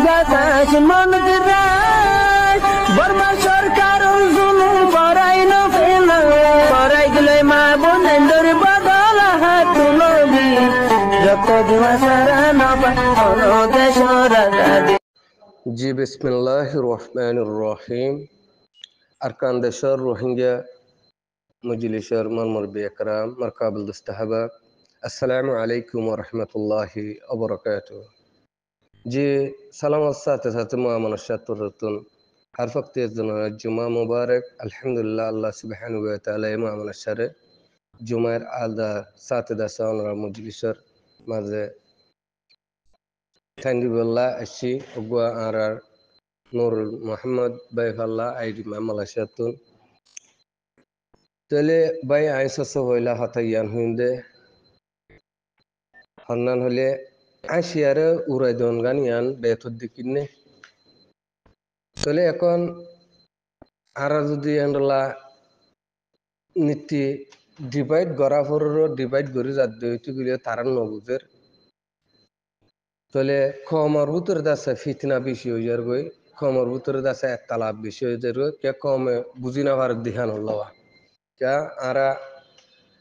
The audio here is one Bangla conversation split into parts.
গাছ মন দিরাই বর্মা সরকার জুলুম করাই না ফেলা করাই গেলে মা বোনের বদল হাত নবী যত দিবা সারা না পালো দেশ রাজা। জি বিসমিল্লাহির রহমানির রহিম। আরকান দেশের রোহিঙ্গা মজলিসের মরমরবি একরাম মারকাবুল দুস্তাহাবা, আসসালামু আলাইকুম ওয়া রাহমাতুল্লাহি ওয়া বারাকাতুহু। জি সালামের সাথে সাথে মহামানসাতুর রতুন হার ফক্তের জন্য জুমা মুবারক। আলহামদুলিল্লাহ, আল্লাহ সুবহানাহু ওয়া তাআলা এই মহামানসারে জুমার আলদা সাথে দাসা ওনার মজলিসের মাঝে থাঙ্গিবুল্লাহ আসি ওগুয়া আর নুরুল মোহাম্মদ বাই ফাল্লা আইডি মালয়েশিয়াতুন তাহলে বাই আইসা হইলা হতাইয়ান হুইন্দে হন্নান হলে আইসিয়ারে উড়াই দন গান ইয়ান বেতর দিকিনে তাহলে এখন আর যদি এন্ডলা নীতি ডিভাইড করা ফরর ডিভাইড করে যাত দইতে গেলে তারান নবুজের তাহলে কমর ভিতরে দাসে ফিতনা বেশি হয়ে যার গই কমর ভিতরে দাসে একটা লাভ বেশি হয়ে যার কে কমে বুঝি না পারে ধ্যান হল্লা কে আরা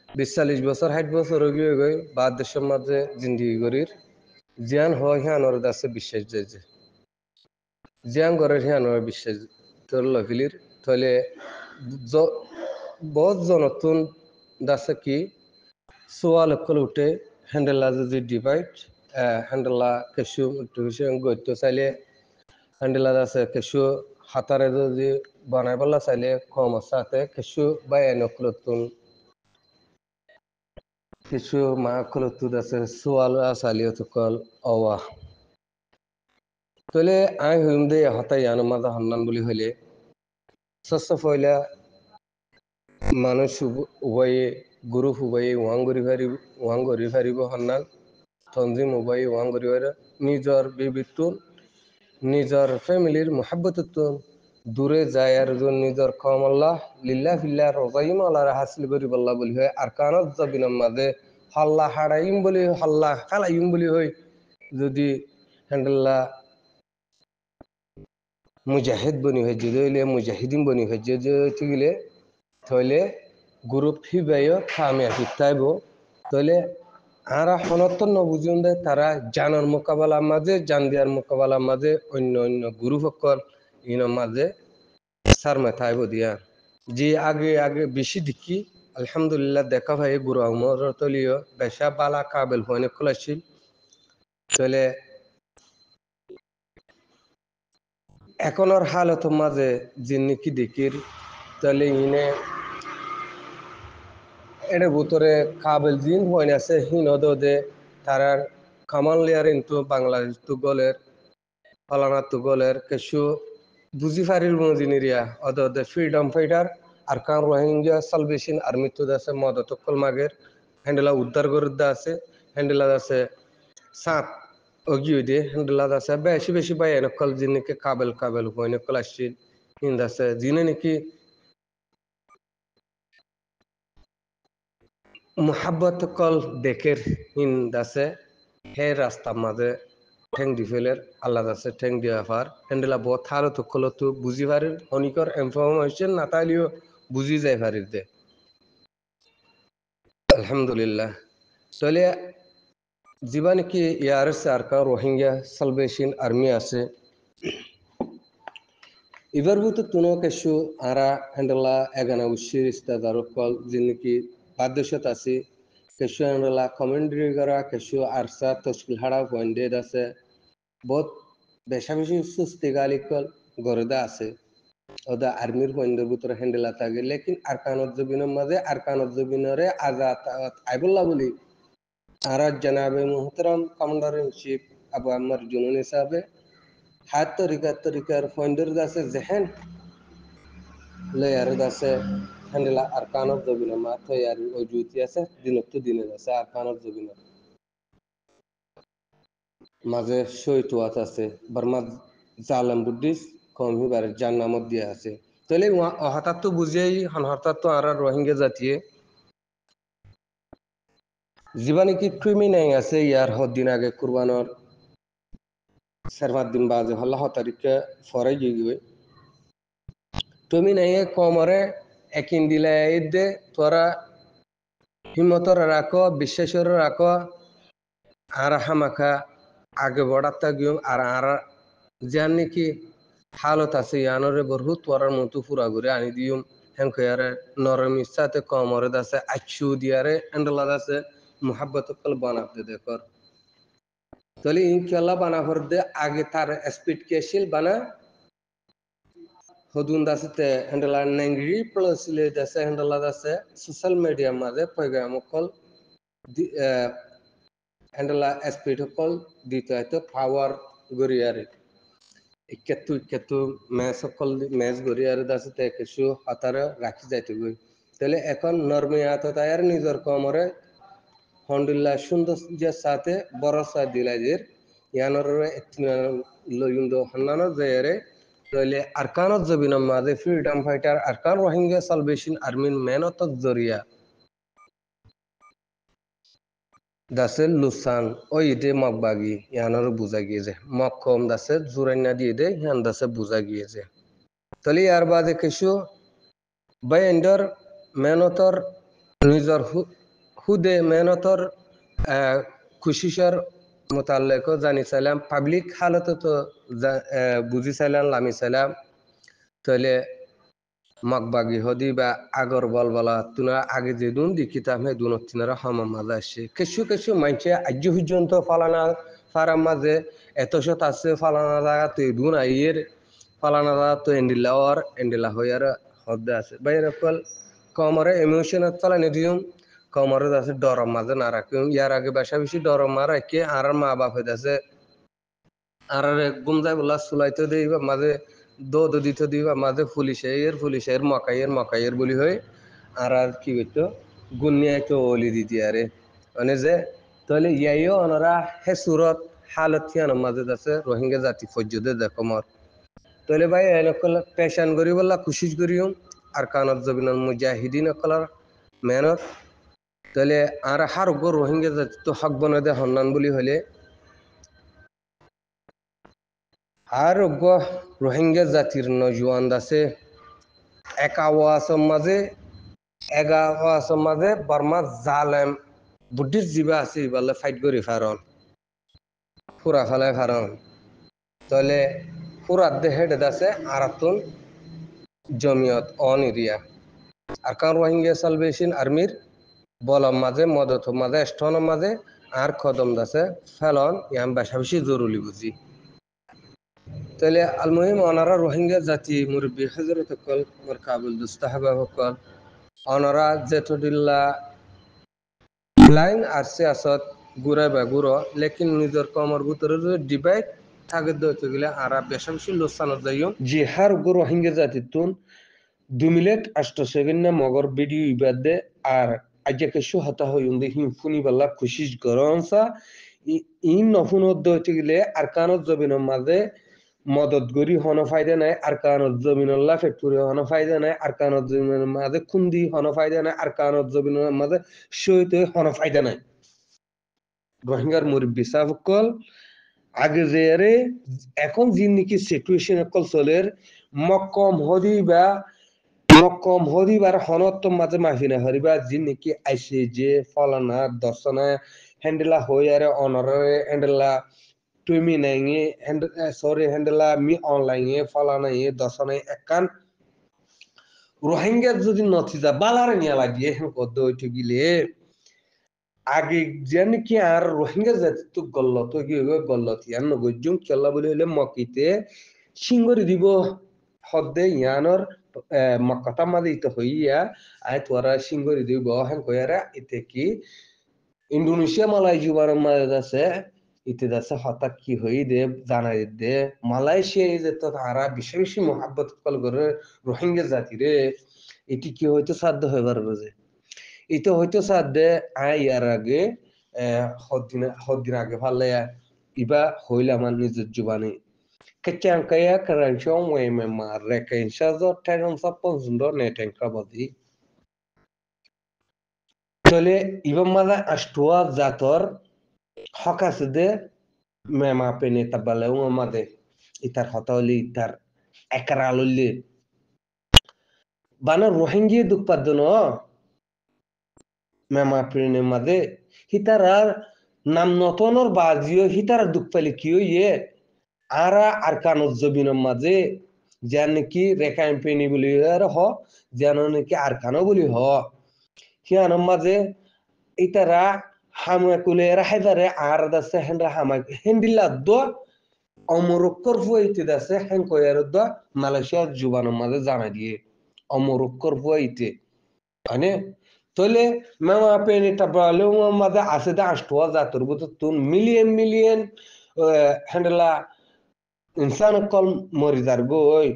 ৪০ বছর ৬০ বছর হয়ে গই বা দেশের মাঝে জিন্দিগি করির জিয়ান হয় হিয়ানোর দাসে বিশ্বাস যায় যে জিয়ান ঘরের হিয়ানোর বিশ্বাস তোর লভিলির তাহলে বহুত জনতুন দাসে কি সোয়াল অকল উঠে হ্যান্ডেলা যদি ডিভাইড হ্যান্ডেলা কেসু গত্য চাইলে হ্যান্ডেলা আছে কেসু হাতারে যদি বানাই পেলা চাইলে কম সাথে কেসু বাই নকলতুন কিছু মা কলতুদ আছে সোয়াল আসালিও সকল অওয়া তাহলে আই হইম দে হতাই আনো মাজা হন্নান বলি হইলে সস্য ফয়লা মানুষ উভয়ে গ্রুপ উভয়ে ওয়াং গরি ফারিব হন্নান তঞ্জিম উভয়ে ওয়াং গরি নিজর বিবিতুন নিজর ফ্যামিলির মোহাব্বতুন দূরে যায় আর নিজর কমল্লাহ লিল্লাহ ফিল্লাহ রজাইম আল্লাহ হাসিল করি বল্লা বলি হয় আর কানত জবিনের মাঝে হল্লা হারাইম বলি হল্লা খালাইম বলি হয় যদি হ্যান্ডেল্লা মুজাহিদ বনি হয়েছে দইলে মুজাহিদিন বনি হয়েছে যে গেলে তাহলে গ্রুপ ফিবাইও খামে ফিতাইব তাহলে আরা হনত্তর নবুঝুন দে তারা জানার মোকাবেলার মাঝে জান দিয়ার মোকাবেলার মাঝে অন্য অন্য গ্রুপ সকল ইনের মাঝে সার মেথাইব দিয়া যে আগে আগে বেশি দেখি আলহামদুলিল্লাহ দেখা ভাই গুরু আমর তলিও বেশা বালা কাবেল হইনে খোলাছিল তাহলে এখনের হালত মাঝে যিনি কি দেখির তাহলে ইনে এর ভিতরে কাবেল জিন হইনে আছে হিনদ দে তারার কামাল লিয়ার ইন্তু বাংলাদেশ তু গলের ফলানা তু গলের কিছু বুঝি ফারির মজিনিরিয়া অদে ফ্রিডম ফাইটার আর কান রোহিঙ্গা সালভেশন আর্মি তু আছে মদতকল মাগের হ্যান্ডেলা উদ্ধার করে আছে হ্যান্ডেলা আছে সাত অগিয়ে দে হ্যান্ডেলা আছে বেশি বেশি বাই এনেকল যিনিকে কাবেল কাবেল হইনকল আসছিল হিন্দ আছে যিনি নাকি মোহাব্বত কল দেখের হিন্দ আছে হে রাস্তার মাঝে ঠেং দি ফেলের আল্লাহ আছে ঠেং দিয়া ফার হ্যান্ডেলা বহুত থারো তো কল তো বুঝি পারির অনিকর ইনফরমেশন না তাইলেও বুঝি যায় পারির দে আলহামদুলিল্লাহ তাহলে জীবা নাকি ইয়ার সারকা রোহিঙ্গা সালভেশন আর্মি আছে এবার ভিতর তুনো কেসু আরা হ্যান্ডেলা এগানা উশির ইস্তাদার কল যিনি বাদ্যশত আছে কেসু হ্যান্ডেলা কমেন্ট্রি করা কেসু আরসা তশকিল হাড়া পয়েন্টেড আছে বহুত বেশা বেশি সুস্তি গালি কল গরদা আছে ওদা আর্মির পয়েন্টের ভিতরে হ্যান্ডেলা থাকে লেকিন আরকানত জবিনের মাঝে আরকানত জবিনরে আজাদ আইবুল্লাহ বলি আর জনাবে মুহতারাম কমান্ডার ইন চিফ আবু আম্মার জুনুন হিসাবে হাত তরিকার পয়েন্টের আছে জেহেন লেয়ার আছে হ্যান্ডেলা আর কানত জবিনা মা তৈয়ার ওই জুতি আছে দিনত দিনের আছে আর কানত জবিনা মাঝে শৈতুয়াত আছে বর্মা জালাম বুদ্ধিস কম হিবার জান্নামত দিয়া আছে তাহলে হঠাৎ তো বুঝিয়াই হঠাৎ তো আর রোহিঙ্গা জাতিয়ে জীবা নাকি ক্রিমিনাল আছে ইয়ার হদ্দিন আগে কুরবানোর sermadin baze halla hotarike fore gigwe তুমি নাই কমরে একিন দিলে ঈদে তোরা হিম্মতর রাখো বিশ্বাসর রাখো আর হামাকা আগে বড়াতা গিয়ে আর জানি কি হালত আছে ইয়ানরে বরহু তোরার মতো পুরা ঘুরে আনি দিউম হেঙ্কয়ারে নরম ইচ্ছাতে কমরে দাসে আচ্ছু দিয়ারে এন্ডলা দাসে মোহাব্বত কল বানাতে দেখর তাহলে ইনশাল্লাহ বানা দে আগে তার স্পিড কেশিল বানা হদুন দাসতে হ্যান্ডেলা নেংরি প্লাস লে দাসে হ্যান্ডেলা দাসে সোশ্যাল মিডিয়া মাঝে প্রোগ্রাম কল হ্যান্ডেলা স্পিড কল দিতে হয়তো পাওয়ার গরিয়ারে ইকেতু ম্যাচ কল ম্যাচ গরিয়ারে দাসতে কিছু হাতারে রাখি যাইতে গই তাহলে এখন নরমিয়াত তায়ার নিজের কমরে হন্ডুল্লাহ সুন্দর যে সাথে বরসা দিলাজের ইয়ানরে লইন্দ হন্নানো জয়েরে তাহলে আরকানত জবিনম মাঝে freedom fighter Arakan Rohingya salvation আর্মির মেহনত জরিয়া দাসে লুসান ওই দে মকবাগি ইয়ানর বুঝা গিয়েছে মক্কম দাসে জুরাইনা দিয়ে দে ইয়ান দাসে বুঝা গিয়েছে তাহলে ইয়ার বাদে কিছু বাইন্ডর মেহনতর নিজর হুদে মেহনতর খুশিসর মোতালেক জানি চাইলাম পাবলিক হালত তো বুঝি চাইলাম লামি চাইলাম তাহলে মকবাগি হদি বা আগর বল বলা তুনা আগে যে দুন দি কিতাব হে দুন তিনারা হামাম মাঝে আসে কিছু মাইছে আজ্য পর্যন্ত ফালানা ফারাম মাঝে এত শত আছে ফালানা জায়গা তো দুন আইয়ের ফালানা জায়গা তো এন্ডিলা হইয়ার হদ্দে আছে বাইরে কল কমরে ইমোশনাল ফালানি দিউম কমরে আছে ডরম মাঝে না রাখিম ইয়ার আগে বেশি ডরম মা রাখি আর মা বাপ হইতাছে আর গুমজাই বলা সুলাইতে দিবা মাঝে দো দিতে দিবা মাঝে পুলিশের মকাইয়ের বলি হয় আর কি করতো গুনিয়া তো ওলি দিতি আরে মানে যে তাহলে ইয়াইও ওনারা হে সুরত হালত থিয়ানোর মাঝে আছে রোহিঙ্গা জাতি ফজ্জুদে দেখো মত তাহলে ভাই এনকল পেশান করি বললা কুশিস করিও আর কানত জবিনাল মুজাহিদিন অকলার মেহনত তাহলে আর হার গো রোহিঙ্গা জাতি তো হক বনে দে হন্নান বলি হলে আর গো রোহিঙ্গা জাতির নজওয়ান দাসে এগাওয়াসম মাঝে বর্মা জালেম বুদ্ধিস্ট জীবা আছে বলে ফাইট করি ফারন পুরা ফেলায় ফারন তাহলে পুরাত দে হেড দাসে আরাতুন জমিয়ত অন এরিয়া আর কারণ রোহিঙ্গা সালভেশন আর্মির বলম মাঝে মদত মাঝে স্টন মাঝে আর কদম দাসে ফেলন ইয়াম বেশি জরুরি বুঝি তাহলে আলমহিম ওনারা রোহিঙ্গা জাতি মুরব্বী হজরত হকল মোর কাবুল দুস্তাহাবা হকল ওনারা যেতদিল্লা লাইন আর সিয়াসত ঘুরে বা ঘুরো লেকিন নিজের কমর ভিতরে যদি ডিভাইড থাকে দইতে গেলে আর বেশি লোকসানত যাইও যে হার গো রোহিঙ্গা জাতির তুন 2 মিনিট 8 সেকেন্ড মগর ভিডিও ইবাদে আর আজকে কিছু হতা হইন্দি হিমফুনি বাল্লা খুশিস গরমসা ইন নফুনত দইতে গেলে আর কানত জবিনের মাঝে মদত গরি হন ফায়দা নাই আর কানত জমিনুল্লাহ ফ্যাক্টরি হন ফায়দা নাই আর কানত জমিনের মাঝে খুন্দি হন ফায়দা নাই আর কানত জমিনের মাঝে সইতে হন ফায়দা নাই রোহিঙ্গার মুরব্বী সাহকল আগে যে এখন যিনি সিচুয়েশন কল চলের মক্কম হদিবার হনত মাঝে মাফিনা হরিবা যিনি কি আইসে যে ফলানা দর্শনা হ্যান্ডেলা হই আরে অনরে হ্যান্ডেলা তুমি নাই সরি হ্যান্ডেলা মি অনলাইনে ফলানাই দর্শনাই একান রোহিঙ্গা যদি নথিজা বালারে নিয়া লাগিয়ে কদ্দ হইতে গিলে আগে যেন কি আর রোহিঙ্গা জাতি তো গল্লত ইয়ান নগজুম চল্লা বলে হলে মকিতে সিঙ্গরি দিব হদ্দে ইয়ানর মক্কাতা মাঝে ইতে হইয়া আয় তোরা সিঙ্গরি দিব হেন কয়ারা ইতে কি ইন্দোনেশিয়া মালাই জুবারের মাঝে আছে ইতে আছে হঠাৎ কি হই দে জানাই দে মালয়েশিয়া যে তো তারা বেশি মহাব্বত কল করে রোহিঙ্গা জাতি রে এটি কি হয়তো সাধ্য হইবার বুঝে এটা হয়তো সাধ্যে আয় ইয়ার আগে হদ্দিন আগে ফালে ইবা হইল আমার নিজের জুবানে Kessang kaya karansong way me ma reken shazo tenon sapon zundo neten kabadi tole iba mala ashtua zator hokaside mema pene tabale umade itar hotoli itar ekaralulli bana rohingya dukpadono mema pene made hitarar nam notonor bazio hitara dukpali kiyo ye ara arkanot jobino maze janki rekaim peni boli ho janonki arkano boli ho hiano maze itara hamwe kulera hedare ardase hendra hamay hendilla do অমরক্কর ফুয়াইতে দাসে হ্যাং কয়ার দা মালয়েশিয়ার জুবানের মাঝে জানা দিয়ে অমরক্কর ফুয়াইতে মানে তাহলে মেমা পেন এটা বলে মাঝে আছে দা আষ্টওয়া জাতর বুঝতো তুন মিলিয়ন মিলিয়ন হ্যান্ডলা ইনসান কল মরিদার গই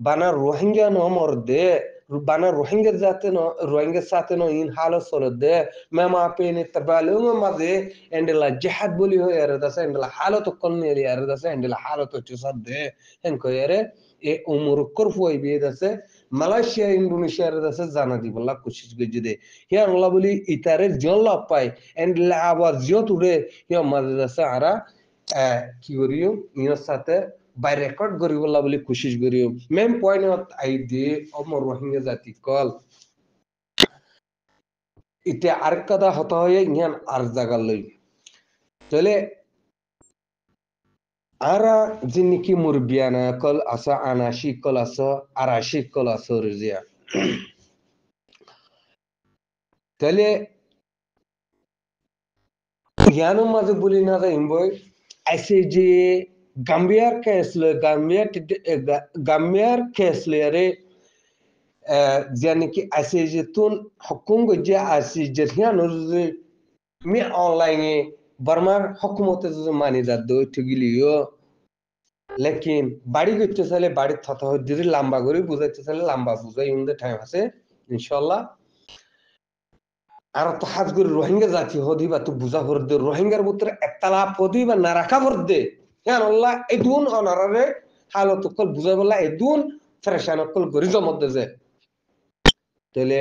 বানা রোহিঙ্গা ন মরদে bana rohingya jate no rohingya sate no in halo solo de mema peni tabalu maze endela jihad boli ho yare dasa endela halo to kolne yare dasa endela halo to chusad de hen ko yare e umur korfoi be dasa malaysia indonesia yare dasa jana di bolla koshish gejide ya allah boli itare jolla pai endela awaz joture ya maze dasa ara কি করিও ইনোর সাথে বাই রেকর্ড করি বলা বলে কোশিশ করিও মেন পয়েন্ট আই দে অমর রোহিঙ্গা জাতি কল ইতে আর কথা হতে হয় ইয়ান আর জায়গা লই তাহলে আরা জিনিকি মুরবিয়ানা কল আসা আনাশি কল আসা আরাশি কল আসা রিজিয়া তাহলে ইয়ানো মাঝে বলি না যাই বই ऐसे जे गाम्बियार केसले रे यानी कि ऐसे जे तुन हुकुम को जे ऐसे जरिया नोर मी ऑनलाइन बर्मा हुकूमत जो मानी जा दो ठगिलियो लेकिन बाड़ी गच्चे साले बाड़ी थथा हो दिरी लंबा गरी बुझाते साले लंबा बुझा इन द टाइम আছে इंशाल्लाह আর তো হাজ করে রোহিঙ্গা জাতি হদি বা তো বুঝা হরদে রোহিঙ্গার ভিতরে একতলা পদি বা নারাকা হরদে হ্যাঁ আল্লাহ এদুন অনারে হালত কল বুঝা বলা এদুন ফ্রেশান কল গরিজ মধ্যে যে তাহলে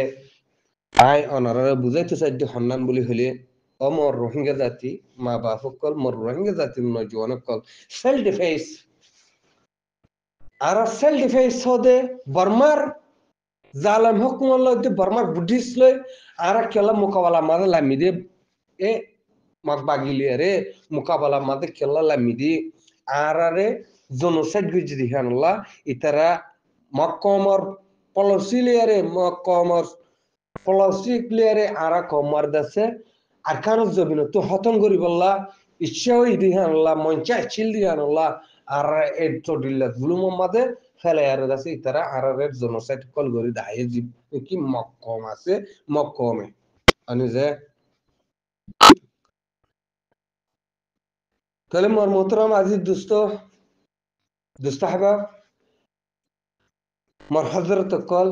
আই অনারে বুঝাইতে চাই যে হন্নান বলি হলে অমর রোহিঙ্গা জাতি মা বাপ কল মর রোহিঙ্গা জাতি নজওয়ান কল সেলফ ডিফেন্স আর সেলফ ডিফেন্স হদে বর্মার জালাম হুকুমত বর্মার বুদ্ধিস লই আর কেলা মোকাবেলা মাঝে লামিদে এ মাক বাগিলি রে মোকাবেলা মাঝে কেলা লামিদি আর রে জনসাইড গুজি দিহানুল্লাহ ইতারা মক্কমর পলসিলিয়ারে মক্কমর পলসিলিয়ারে আর কমার দাসে আর কানো জবিন তো হতন করি বললা ইচ্ছা হই দিহানুল্লাহ মঞ্চা চিল দিহানুল্লাহ আর এ চডিল্লা জুলুম মাঝে ফেলে আর দাসে ইতারা আর রে জনসাইড কল গরি দায়ে কি মক্কম আছে মক্কমে আনি যে তাহলে মোর মোহতরম আজিজ দোস্ত হাবাব মোর হযরত কল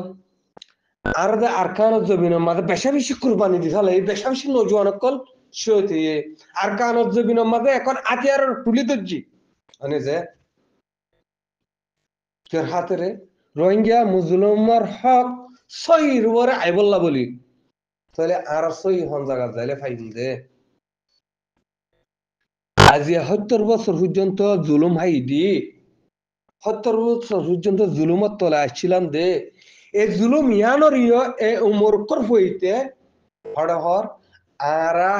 আর দে আরকান জবিন মাঝে বেশা বেশি কুরবানি দিছালে এই বেশা বেশি নজওয়ান কল শোতে আরকান জবিন মাঝে এখন আতিয়ার টুলি দজি আনি যে কের হাতে রোহিঙ্গা মুসলমানর হক সহির ওরে আইবল্লা বলি তাহলে আর সহি হন জায়গা যাইলে ফাইন দে আজি ৭০ বছর পর্যন্ত জুলুম হাই দি ৭০ বছর পর্যন্ত জুলুমত তলে আসছিলাম দে এই জুলুম ইয়ানোর এ উমর করফ হইতে হড়হর আরা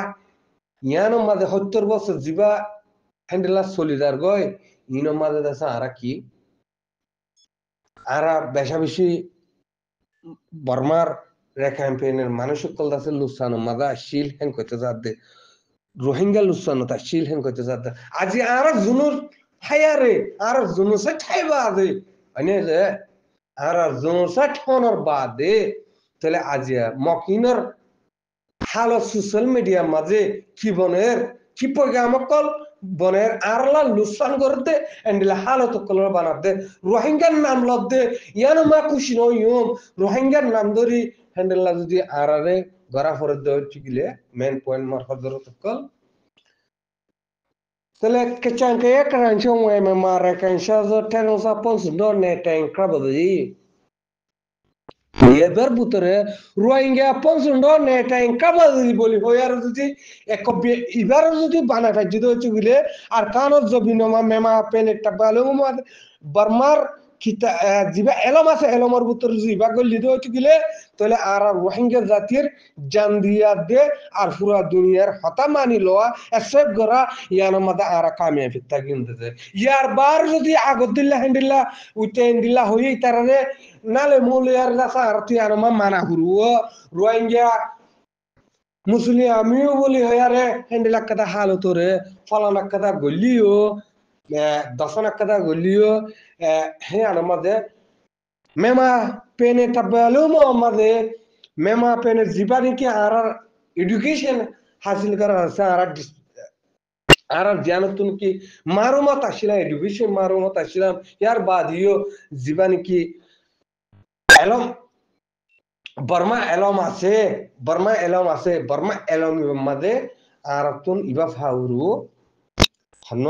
ইয়ানো মাঝে ৭০ বছর জিবা হ্যান্ডেলা চলিদার গয় ইনো মাঝে দেখা আরা কি আরা বেশা বেশি বর্মার ক্যাম্পেইনের মানুষ কল দাসে লুসানো মাদা শিল হেন কইতে যাতে রোহিঙ্গা লুসানো তা শিল হেন কইতে যাতে আজি আর জুনুর হায়ারে আর জুনুসে ঠাইবা দে আনে যে আর জুনুসে ঠনর বাদে তাহলে আজি মকিনর হালো সোশ্যাল মিডিয়া মাঝে কি বনের কি প্রোগ্রাম কল বনের আরলা লুসান করতে এন্ডিলা হালত কলর বানাতে রোহিঙ্গার নাম লদে ইয়ানো মা খুশি নয়ুম রোহিঙ্গার নাম ধরি হ্যান্ডেলা যদি আরারে গড়া ফরত দেওয়া গিলে মেন পয়েন্ট মার হজরত কল তাহলে কেচাঙ্কে একরাঞ্চ ওয়ে মে মারা কাঞ্চা জো টেনসা পলস ডো নেটেন ক্রাবদি এবার ভিতরে রোহিঙ্গা পঞ্চন্ড নেটাই কাবাদি বলি হই আর যদি এক এবার যদি বানাটা যদি হচ্ছে গেলে আর কানত জবিনমা মেমা পেন একটা বালুমা বার্মার কিতা জিবা এলম আছে এলমর ভিতরে জিবা গলি দিয়ে হচ্ছে গেলে তাহলে আর রোহিঙ্গা জাতির জান দিয়া দে আর পুরা দুনিয়ার হতা মানি লওয়া এসব গরা ইয়ার মধ্যে আর কামিয়া ফিতা কিনতেছে ইয়ার বার যদি আগদিল্লা হেন্ডিল্লা উইতে হেন্ডিল্লা হই তারারে নালে মুলিয়ার রাসা আর তুই আর মানা হুরুও রোহিঙ্গা মুসলিম আমিও বলি হয়ারে হেন্ডিলা কথা হালো তোরে ফলানা কথা গলিও দশনা কথা গলিও হে আর মধ্যে মেমা পেনে তাবালো মধ্যে মেমা পেনে জীবানি কি আর এডুকেশন হাসিল করা আছে আর জ্ঞান তুমি কি মারুমত আসিলাম এডুকেশন মারুমত আসিলাম ইয়ার বাদিও জীবানি কি এলম বর্মা এলম আছে বর্মা এলম মধ্যে আর তুন ইবা ফাউরু হন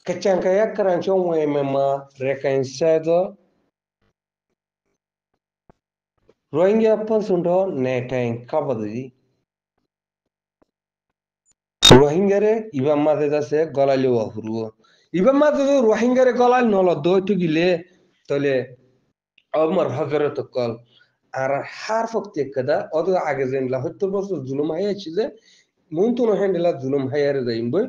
kacangkaya karancong we mema rekansedo rohingya pansundo netang kabadi rohingya re iba made dase golali wahuru iba made rohingya re golal nolo do to gile tole omar hazrat kol R her ফক্তি kada odo age zen la hotto bos zulum haya chile muntuno hendela zulum hayare zaimboy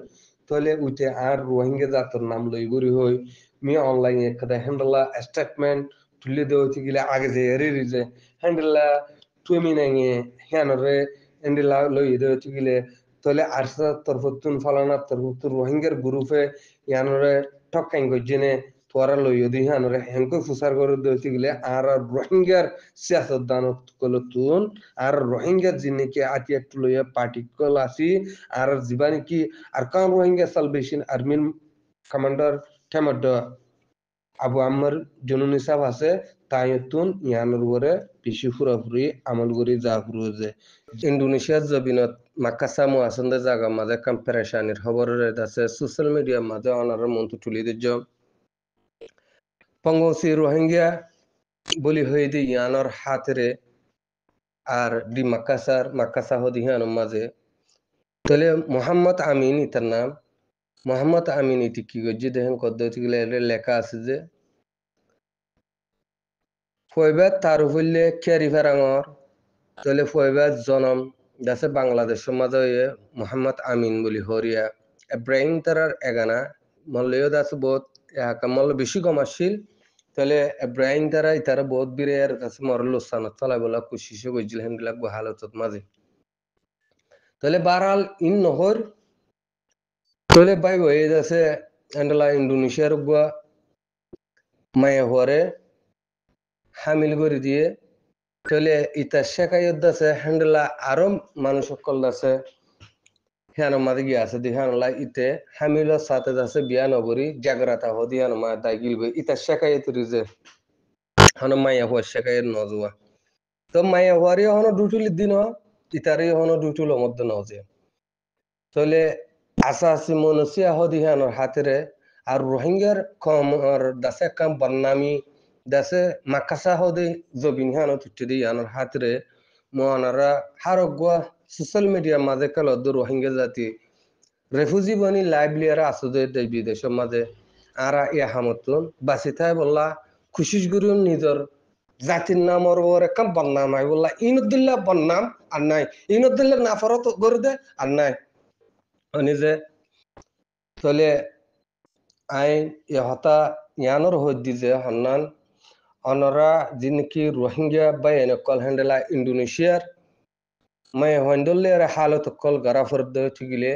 তাহলে উইতে আর রোহিঙ্গা জাতর নাম লইবরি হই মি অনলাইন একটা হ্যান্ডলা স্টেটমেন্ট তুলে দেওয়া হচ্ছে গেলে আগে যে রেরি যে হ্যান্ডলা তুমি নাইয়ে হ্যানরে হ্যান্ডলা লই দেওয়া হচ্ছে গেলে তাহলে আরসা তরফতুন ফালানা তরফতুন রোহিঙ্গার গ্রুপে ইয়ানরে টকাইন গজেনে তোরা লই দি হ্যানরে হ্যাঙ্কো ফুসার করে দেওয়া হচ্ছে গেলে আর রোহিঙ্গার সিয়াসত দানত কলতুন আর রোহিঙ্গার জিনিকে আতি একটু লইয়া পার্টিকল আসি আর জীবানি কি Arkan Rohingya Salvation Army Commander Temado Abu Ammar Jununi Sab আছে তাইতুন ইয়ানোর উপরে বেশি ফুরাফুরি আমল করি যা ফুরুজে ইন্দোনেশিয়ার জবিনত মাকাসামো আসন্দে জায়গা মাঝে কাম পেরেশানির খবরের আছে সোশ্যাল মিডিয়ার মাঝে অনার মন্ত্র তুলি দিজ পঙ্গসি রোহিঙ্গা বলি হয়ে দি ইয়ানোর হাতেরে আর দি মাকাসা হদি ইয়ানোর মাঝে তাহলে মোহাম্মদ আমিন ইতার নাম মোহাম্মদ আমিন ইতি কি গজ্জি দেখেন পদ্ধতি লেখা আছে যে ফয়বাদ তার হইলে কেয়ারি ফেরাঙর তাহলে ফয়বাদ জনম যাচ্ছে বাংলাদেশ সমাজে মোহাম্মদ আমিন বলি হরিয়া ইব্রাহিম তারার এগানা মল্লেও দাস বহুত মল্ল বেশি কমার্শিল তাহলে ইব্রাহিম তারা ইতারা বহুত বীরে আর কাছে মরল স্থানত চলাই বলা কুশিসে গজ্জিল হেনবিলাক হালতত মাঝে তাহলে বারাল ইন নহর তাহলে বাই হয়ে যাচ্ছে এন্ডলা ইন্দোনেশিয়ার গুয়া মায়ে হরে হামিল করে দিয়ে তাহলে ইতা শেখাইত আছে হ্যান্ডলা আরো মানুষ সকল আছে হ্যান মাঝে গিয়ে আছে দি হ্যানলা ইতে হামিলের সাথে যাচ্ছে বিয়া নগরী জাগরাতা হদি হ্যান মা দাই গিলবে ইতা শেখাইত রিজে হন মাইয়া হওয়ার শেখাইত নজুয়া তো মাইয়া হওয়ারই হনো দুটুলির দিন ইতারই হনো দুটুলোর মধ্যে নজে তাহলে আসা আসি মনসিয়া হদি হ্যানোর হাতেরে আর রোহিঙ্গার কম দাসে কাম বন্নামি দাসে মাকাসা হদি জবিন হ্যানো তুটি দি হ্যানোর হাতেরে মহানারা হারগুয়া সোশ্যাল মিডিয়ার মাঝে কাল রোহিঙ্গা জাতি রেফিউজি বনি লাইভলিয়ারা আসুদে দেশ বিদেশের মাঝে আরা ইয়া হামতুন বাসি থাই বললা খুশিস গুরু নিজর জাতির নামর ওরে কাম বন্নাম আই বললা ইনুদ্দিল্লা বন্নাম আর নাই ইনুদ্দিল্লা নাফরত করে দে আর নাই নিজে তাহলে আইন ইহতা ইয়ানোর হদ্দি যে হন্নান অনরা যিনকি রোহিঙ্গা বা এনেকল হ্যান্ডেলা ইন্দোনেশিয়ার মাই হন্ডলে হালত কল গারা ফরদ গিলে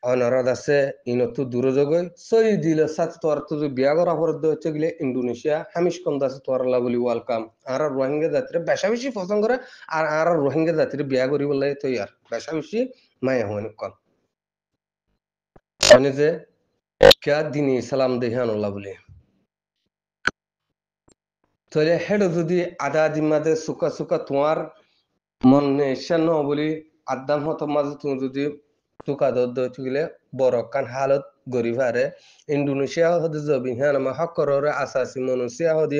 অনরা দাসে ইনতু দূরযোগই সই দিলে সাত তোর তো বিয়া করা ফরদ গিলে ইন্দোনেশিয়া হামিশ কম দাসে তোরলা বলি ওয়েলকাম আর রোহিঙ্গা জাতির বেশা বেশি পছন্দ করে আর রোহিঙ্গা জাতির বিয়া করি বলে তৈয়ার বেশা বেশি মাই হন কল যে क्या दिनी সালাম দেহানুল্লাহ বলে তাহলে হেড যদি আদা দিমাদে সুকা সুকা তোমার মনে সেন বলি আদাম হতো মাঝে তুমি যদি সুকা দর গেলে borokan halat gorivare Indonesia hodi zobi hanama hakkorore asasi manusia hodi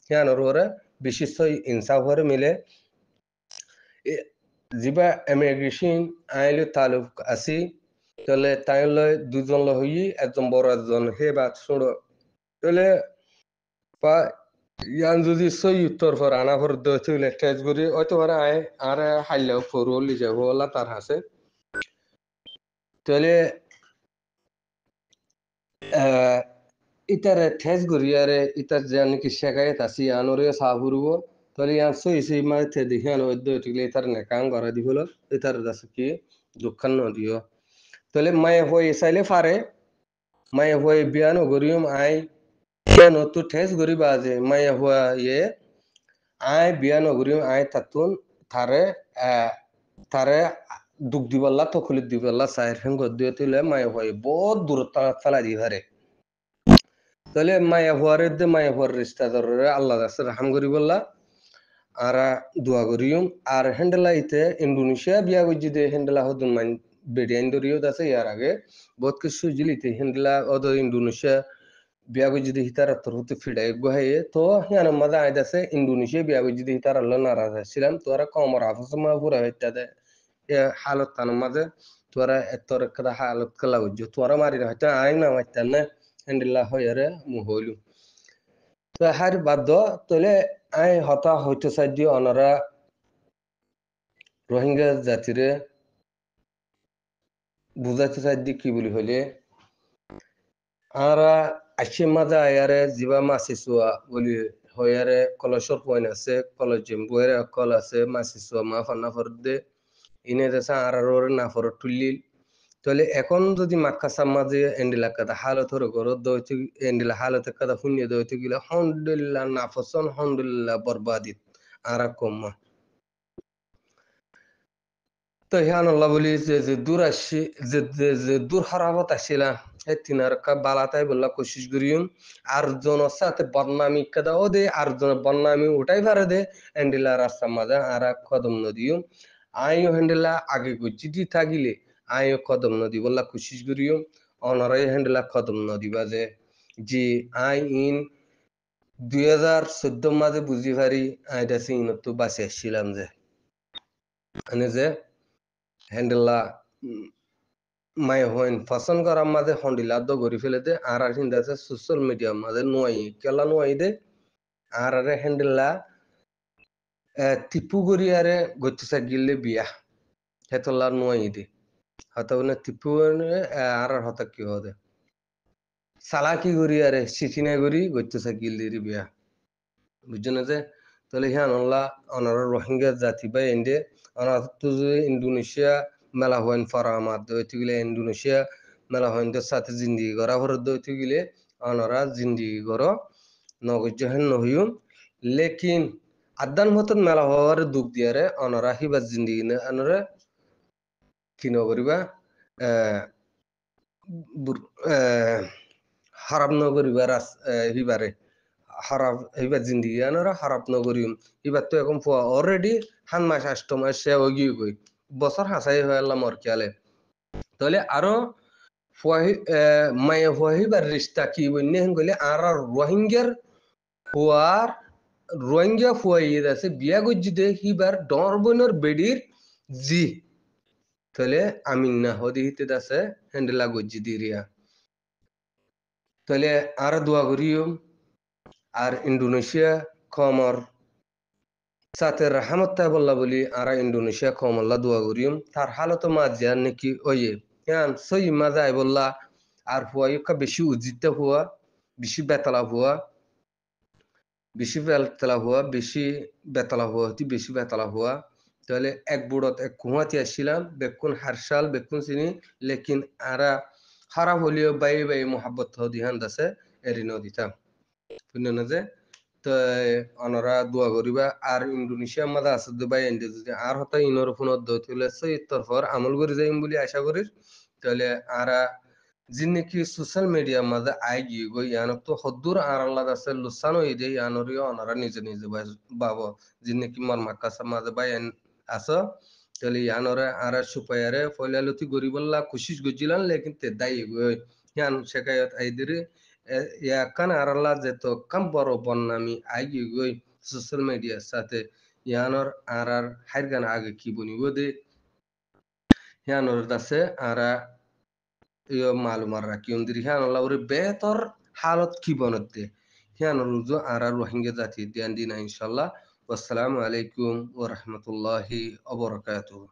hanorore bishistoy insaf hore mile jiba immigration আইলে তালুক আছি তাহলে তাইলে দুজন হই একজন বড় একজন হে বাত শুনো তাহলে বা ইয়ান যদি সই উত্তর ফর আনা ফর দইলে টেজ করি হয়তো আর আয় আর হাইলেও ফরল লিজে হলা তার হাসে তাহলে ইতারে ঠেস গরিয়ারে ইতার জানি কি শেখায়ত আসি আনরে সাহুরব তাহলে ইয়ান সই সই মাই থে দেখিয়ান ওদ্দ টিকলে ইতার নেকাং করা দিবল ইতার দাস কি দুঃখান নদিও তাহলে মাই হই চাইলে পারে মাই হই বিয়ানো গরিয়ম আই কেন তো ঠেস গরিবা যে মাই হওয়া ইয়ে আই বিয়ানো গরিয়ম আই তাতুন তারে তারে দুঃখ দিবল্লা তখলিত দিবল্লা সাইর হেঙ্গ দিও তুলে মাই হই বহুত দূরত্ব চালা দি হারে তাহলে মায়া হওয়ারের দে মায়া হওয়ার রিস্তাদারে আল্লাহ দাসের রাহাম করি বললা আর দোয়া করিম আর হেন্ডেলা ইতে ইন্দোনেশিয়া বিয়া বুঝি দে হেন্ডেলা হদুন মান বেডিয়ান দরিও দাসে ইয়ার আগে বহুত কিছু জিলিতে হেন্ডেলা অদ ইন্দোনেশিয়া বিয়া বুঝি দে হিতার তোর হতে ফিডাই গোহাইয়ে তো হিয়ান মাদা আই দাসে ইন্দোনেশিয়া বিয়া বুঝি দে হিতার আল্লাহ নারাজ ছিলাম তোরা কমর আফস মা পুরা হইতা দে এ হালত তান মাঝে তোরা এতর কদা হালত কলা বুঝো তোরা মারি না হইতা আই না হইতা না হেন্ডেলা হইয়ারে মুহইলু তো হার বাদ তোলে আই হতা হইতে সাইড অনরা রোহিঙ্গা জাতিরে বুঝাইতে সাইড কি বলি হইলে আরা আসে মাজা আয়ারে জিবা মাসি চুয়া বলি হইয়ারে কলসর পয়েন্ট আছে কলেজ জেম্বুয়ের কল আছে মাসি চুয়া মা ফান্না ফর দে ইনে দেশা আর না ফর তুলিল তাহলে এখন যদি মাক্কাসার মাঝে এন্ডিলা কাদা হালত হরে গরো দইতে এন্ডিলা হালতে কাদা শুনিয়ে দইতে গিলা হন্ডুলিল্লাহ নাফসন হন্ডুলিল্লাহ বরবাদিত আর কম্মা তো হিয়ান আল্লাহ বলি যে দূর আসি যে দূর হারাবত আসিলা হে তিনার কা বালাতাই বললা কোশিশ করিম আর জন সাথে বদনামি কাদা ও দে আর জন বদনামি উঠাই পারে দে এন্ডিলা রাস্তা মাঝে আর কদম নদিও আইও হেন্ডিলা আগে গুজিটি থাকিলে আইও কদম নদী বললা কোশিশ করিও অনরাই হেন্ডেলা কদম নদী বাজে জি আই ইন 2014 মাঝে বুঝি পারি আইটা সিন তো বাসে আসছিলাম যে মানে যে হেন্ডেলা মাই হইন পছন্দ করার মাঝে হন্ডিলা দ গড়ি ফেলে দে আর আর হিন্দাছে সোশ্যাল মিডিয়া মাঝে নোয়াই কেলা নোয়াই দে আর আরে হেন্ডেলা টিপু গড়ি আরে গতি গিলে বিয়া হেতলা নোয়াই দে হতা বলে টিপু আর হতা কি হদে সালাকি গড়ি আরে সিচিনা গড়ি গতি গিলে বিয়া বুঝছো না যে তাহলে হ্যাঁ অনার রোহিঙ্গা জাতি বা এন্ডে অনার তো ইন্দোনেশিয়া মেলা হইন ফরামাত দইতে গেলে ইন্দোনেশিয়া মেলা হইন সাথে জিন্দিগি করা হরত দইতে গেলে অনারা জিন্দিগি করো নগজ হেন নহিউম লেকিন আদান মতন মেলা হওয়ার দুঃখ দিয়ারে অনারা হিবার জিন্দিগি নে অনারা কি নগরিবা হারাম নগরিবা হিবারে হারাপ এইবার জিন্দিগি আনারা হারাপ নগরিম এবার তো এখন অলরেডি হান মাস 8 মাস সে গিয়ে গই বছর হাসাই হয়ে এলাম আর খেয়ালে তাহলে আরো মায়ে ফুয়াহিবার রিস্তা কি বন্যে হেন গলে আর রোহিঙ্গার ফুয়ার রোহিঙ্গা ফুয়াইয়ে আছে বিয়া গজ্জি দে হিবার ডর বইনর বেডির জি তাহলে আমিন না হদি হিতে আছে হ্যান্ডেলা গজ্জি দিরিয়া তাহলে আর দোয়া করিও আর ইন্দোনেশিয়া কমর সাথে রাহামত বললা বলি আর ইন্দোনেশিয়া কমল্লা দোয়া করিম তার হালত মাঝিয়ার নাকি ওয়ে হ্যাঁ সই মাজায় বললা আর হুয়া বেশি উজিত হুয়া বেশি বেতলা হুয়া বেশি বেতলা হুয়া বেশি বেতলা হুয়া হতি বেশি বেতলা হুয়া তাহলে এক বুড়ত এক কুয়াতি আসছিলাম বেকুন হারসাল বেকুন চিনি লেকিন আরা খারাপ হলিও বাই বাই মোহাব্বত দিহান দাসে এরিনো দিতাম বুঝলেন না যে তো অনরা দোয়া করিবা আর ইন্দোনেশিয়া মাঝে আছে দুবাই এন্ডে যদি আর হতা ইনর ফোনত দইলে সেই তরফর আমল করে যাইম বলে আশা করি তাহলে আর যিনি নাকি সোশ্যাল মিডিয়া মাঝে আই গিয়ে গই ইয়ানক তো হদ্দুর আর আল্লাহ আছে লুসান হয়ে দেয় ইয়ানরিও অনারা নিজে নিজে বাবো যিনি নাকি মার মাক্কাসা মাঝে বাই আস তাহলে ইয়ানরে আর সুপায়ারে ফয়লালতি গরিবল্লা কোশিশ গজিলান লেকিন তে দাই গই ইয়ান শেখায়ত আইদিরে ইয়া কান আরাল্লা যে তো কাম বড় বন্নামি আইগি গই সোশ্যাল মিডিয়ার সাথে ইয়ানর আর হাইরগান আগে কি বনিব দে ইয়ানর দাসে আরা ইয় মালুমার রাখি উন্দির হিয়ানল্লা ওরে বেতর হালত কি বনতে হিয়ানরুজো আর রোহিঙ্গা জাতি দিয়ান দিনা ইনশাল্লাহ। আসসালামু আলাইকুম ওয়া রাহমাতুল্লাহি ওয়া বারাকাতুহু।